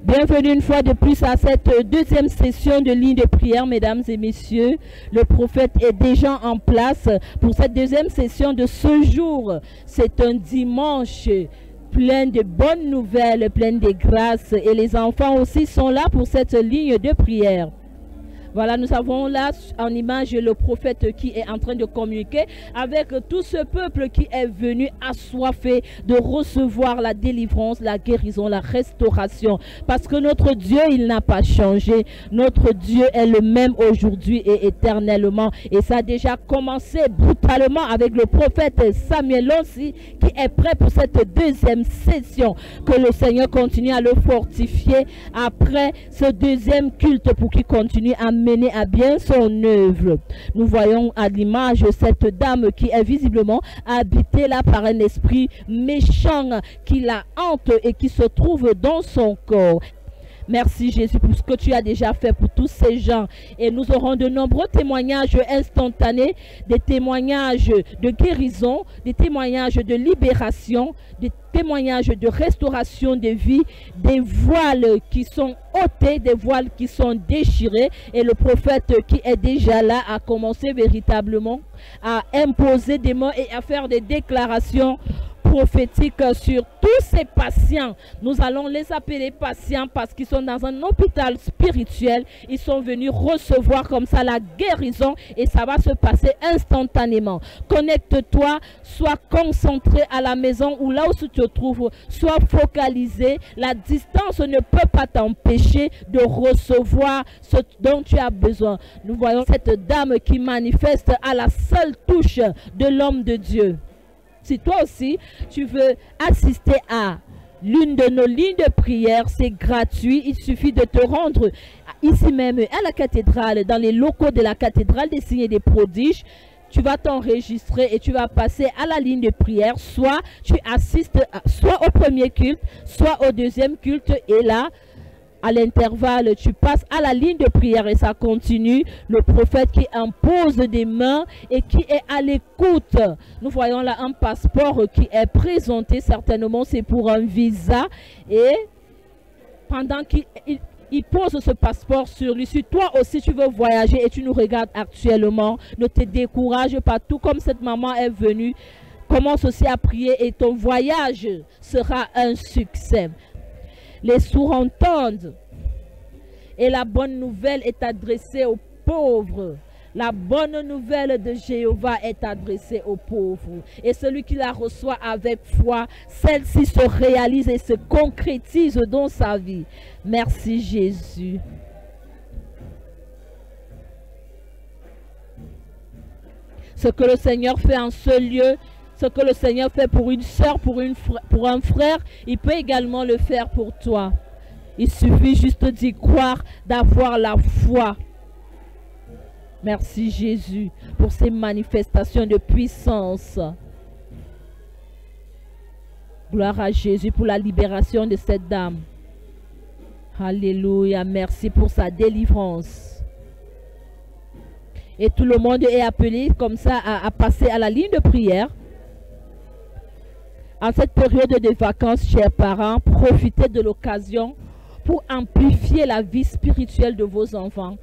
Bienvenue une fois de plus à cette deuxième session de ligne de prière, mesdames et messieurs. Le prophète est déjà en place pour cette deuxième session de ce jour. C'est un dimanche plein de bonnes nouvelles, plein de grâces. Et les enfants aussi sont là pour cette ligne de prière. Voilà, nous avons là en image le prophète qui est en train de communiquer avec tout ce peuple qui est venu assoiffé de recevoir la délivrance, la guérison, la restauration. Parce que notre Dieu, il n'a pas changé. Notre Dieu est le même aujourd'hui et éternellement. Et ça a déjà commencé brutalement avec le prophète Samuel aussi, qui est prêt pour cette deuxième session. Que le Seigneur continue à le fortifier après ce deuxième culte pour qu'il continue à mener à bien son œuvre. Nous voyons à l'image cette dame qui est visiblement habitée là par un esprit méchant qui la hante et qui se trouve dans son corps. Merci Jésus pour ce que tu as déjà fait pour tous ces gens. Et nous aurons de nombreux témoignages instantanés, des témoignages de guérison, des témoignages de libération, des témoignages de restauration de vie, des voiles qui sont ôtés, des voiles qui sont déchirés. Et le prophète qui est déjà là a commencé véritablement à imposer des mots et à faire des déclarations prophétique sur tous ces patients. Nous allons les appeler patients parce qu'ils sont dans un hôpital spirituel. Ils sont venus recevoir comme ça la guérison et ça va se passer instantanément. Connecte-toi, sois concentré à la maison ou là où tu te trouves, sois focalisé. La distance ne peut pas t'empêcher de recevoir ce dont tu as besoin. Nous voyons cette dame qui manifeste à la seule touche de l'homme de Dieu. Si toi aussi, tu veux assister à l'une de nos lignes de prière, c'est gratuit. Il suffit de te rendre ici même à la cathédrale, dans les locaux de la cathédrale des signes et des prodiges. Tu vas t'enregistrer et tu vas passer à la ligne de prière. Soit tu assistes soit au premier culte, soit au deuxième culte. Et là, à l'intervalle, tu passes à la ligne de prière et ça continue. Le prophète qui impose des mains et qui est à l'écoute. Nous voyons là un passeport qui est présenté. Certainement, c'est pour un visa. Et pendant qu'il pose ce passeport sur lui, si toi aussi tu veux voyager et tu nous regardes actuellement, ne te décourage pas. Tout comme cette maman est venue, commence aussi à prier et ton voyage sera un succès. Les sourds entendent et la bonne nouvelle est adressée aux pauvres. La bonne nouvelle de Jéhovah est adressée aux pauvres. Et celui qui la reçoit avec foi, celle-ci se réalise et se concrétise dans sa vie. Merci Jésus. Ce que le Seigneur fait en ce lieu, ce que le Seigneur fait pour une sœur, pour un frère, il peut également le faire pour toi. Il suffit juste d'y croire, d'avoir la foi. Merci Jésus pour ces manifestations de puissance. Gloire à Jésus pour la libération de cette dame. Alléluia, merci pour sa délivrance. Et tout le monde est appelé comme ça à passer à la ligne de prière. En cette période de vacances, chers parents, profitez de l'occasion pour amplifier la vie spirituelle de vos enfants.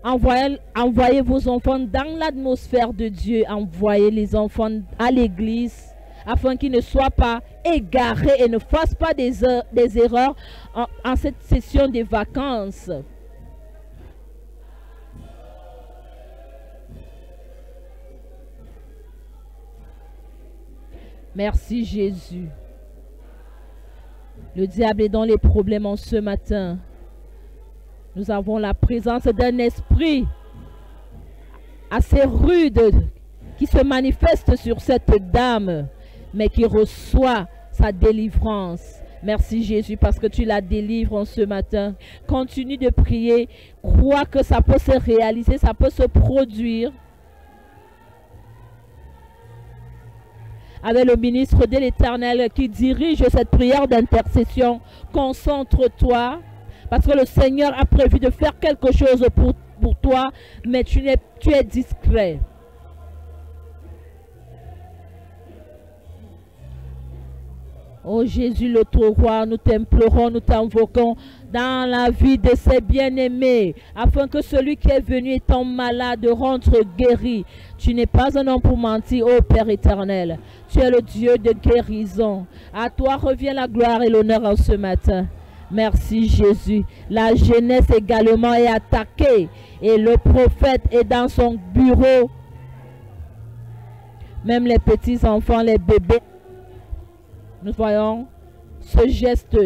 Envoyez vos enfants dans l'atmosphère de Dieu. Envoyez les enfants à l'église afin qu'ils ne soient pas égarés et ne fassent pas des erreurs en cette session de vacances. Merci Jésus. Le diable est dans les problèmes en ce matin. Nous avons la présence d'un esprit assez rude qui se manifeste sur cette dame, mais qui reçoit sa délivrance. Merci Jésus parce que tu la délivres en ce matin. Continue de prier. Crois que ça peut se réaliser, ça peut se produire. Avec le ministre de l'Éternel qui dirige cette prière d'intercession, concentre-toi parce que le Seigneur a prévu de faire quelque chose pour toi, mais tu es discret. Oh Jésus, notre roi, nous t'implorons, nous t'invoquons dans la vie de ces bien-aimés, afin que celui qui est venu étant malade rentre guéri. Tu n'es pas un homme pour mentir, ô Père éternel. Tu es le Dieu de guérison. À toi revient la gloire et l'honneur en ce matin. Merci Jésus. La jeunesse également est attaquée et le prophète est dans son bureau. Même les petits enfants, les bébés. Nous voyons ce geste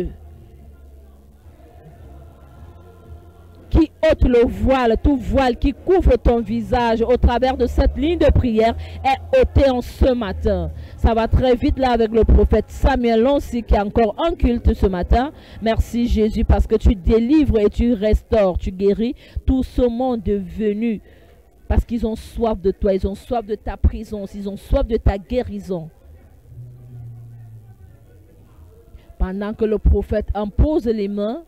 qui ôte le voile, tout voile qui couvre ton visage au travers de cette ligne de prière est ôté en ce matin. Ça va très vite là avec le prophète Samuel aussi qui est encore en culte ce matin. Merci Jésus parce que tu délivres et tu restaures, tu guéris tout ce monde venu parce qu'ils ont soif de toi, ils ont soif de ta présence, ils ont soif de ta guérison. Pendant que le prophète impose les mains,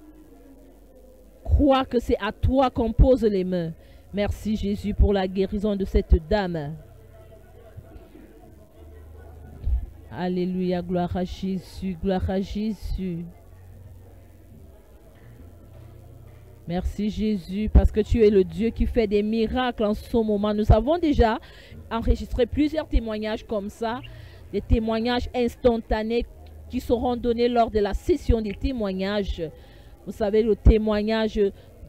crois que c'est à toi qu'on pose les mains. Merci Jésus pour la guérison de cette dame. Alléluia, gloire à Jésus, gloire à Jésus. Merci Jésus parce que tu es le Dieu qui fait des miracles en ce moment. Nous avons déjà enregistré plusieurs témoignages comme ça, des témoignages instantanés qui seront donnés lors de la session des témoignages. Vous savez, le témoignage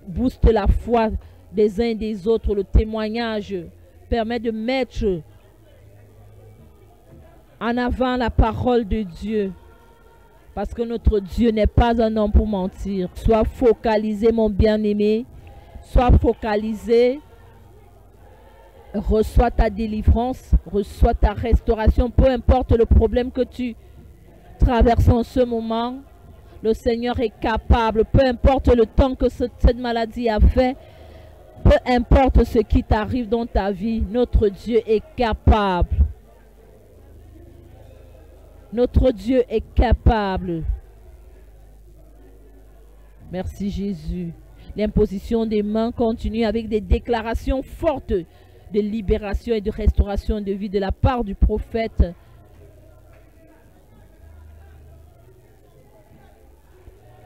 booste la foi des uns et des autres. Le témoignage permet de mettre en avant la parole de Dieu. Parce que notre Dieu n'est pas un homme pour mentir. Sois focalisé, mon bien-aimé. Sois focalisé. Reçois ta délivrance. Reçois ta restauration. Peu importe le problème que tu traverses en ce moment. Le Seigneur est capable. Peu importe le temps que cette maladie a fait. Peu importe ce qui t'arrive dans ta vie. Notre Dieu est capable. Notre Dieu est capable. Merci Jésus. L'imposition des mains continue avec des déclarations fortes de libération et de restauration de vie de la part du prophète.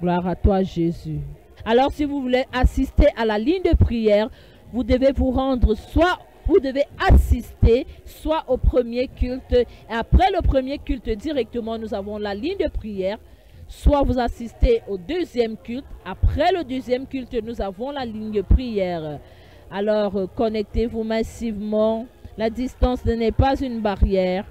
Gloire à toi Jésus. Alors si vous voulez assister à la ligne de prière, vous devez vous rendre soit vous devez assister soit au premier culte. Et après le premier culte, directement, nous avons la ligne de prière. Soit vous assistez au deuxième culte. Après le deuxième culte, nous avons la ligne de prière. Alors, connectez-vous massivement. La distance n'est pas une barrière.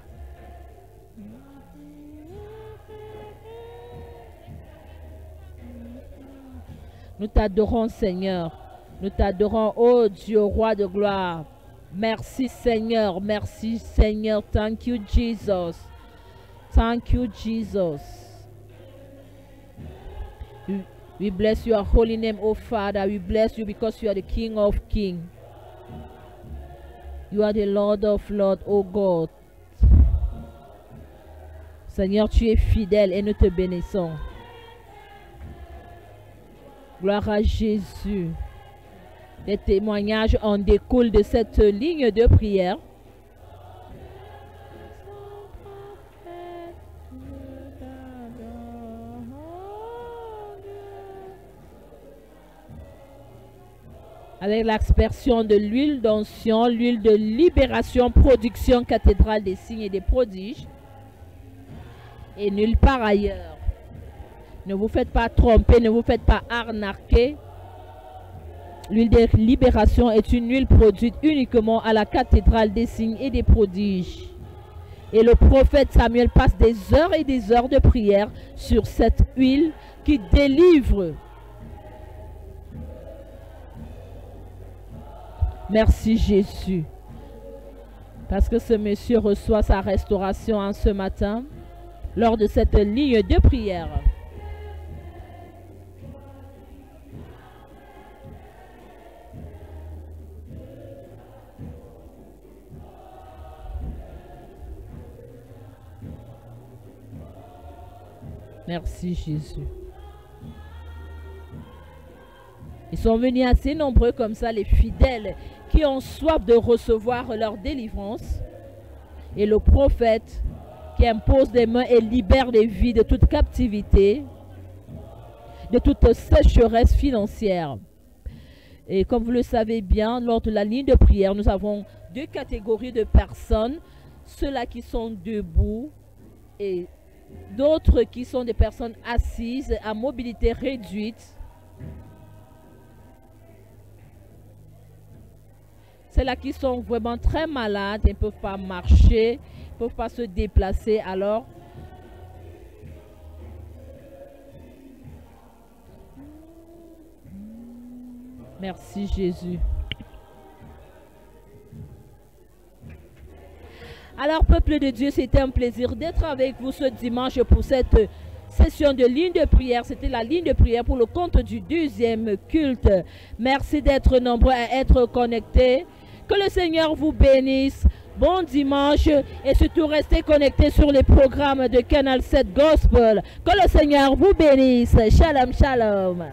Nous t'adorons, Seigneur. Nous t'adorons, ô Dieu, roi de gloire. Merci Seigneur, merci Seigneur. Thank you Jesus. Thank you Jesus. We bless your holy name, O Father. We bless you because you are the King of Kings. You are the Lord of Lords, O God. Seigneur, tu es fidèle et nous te bénissons. Gloire à Jésus. Les témoignages en découlent de cette ligne de prière. Avec l'aspersion de l'huile d'onction, l'huile de libération, production, cathédrale des signes et des prodiges. Et nulle part ailleurs. Ne vous faites pas tromper, ne vous faites pas arnaquer. L'huile de libération est une huile produite uniquement à la cathédrale des signes et des prodiges. Et le prophète Samuel passe des heures et des heures de prière sur cette huile qui délivre. Merci Jésus. Parce que ce monsieur reçoit sa restauration en ce matin lors de cette ligne de prière. Merci Jésus. Ils sont venus assez nombreux comme ça, les fidèles qui ont soif de recevoir leur délivrance. Et le prophète qui impose des mains et libère les vies de toute captivité, de toute sécheresse financière. Et comme vous le savez bien, lors de la ligne de prière, nous avons deux catégories de personnes, ceux-là qui sont debout et d'autres qui sont des personnes assises à mobilité réduite. Ceux-là qui sont vraiment très malades, ils ne peuvent pas marcher, ils ne peuvent pas se déplacer. Alors, merci Jésus. Alors, peuple de Dieu, c'était un plaisir d'être avec vous ce dimanche pour cette session de ligne de prière. C'était la ligne de prière pour le compte du deuxième culte. Merci d'être nombreux à être connectés. Que le Seigneur vous bénisse. Bon dimanche et surtout restez connectés sur les programmes de Canal 7 Gospel. Que le Seigneur vous bénisse. Shalom, shalom.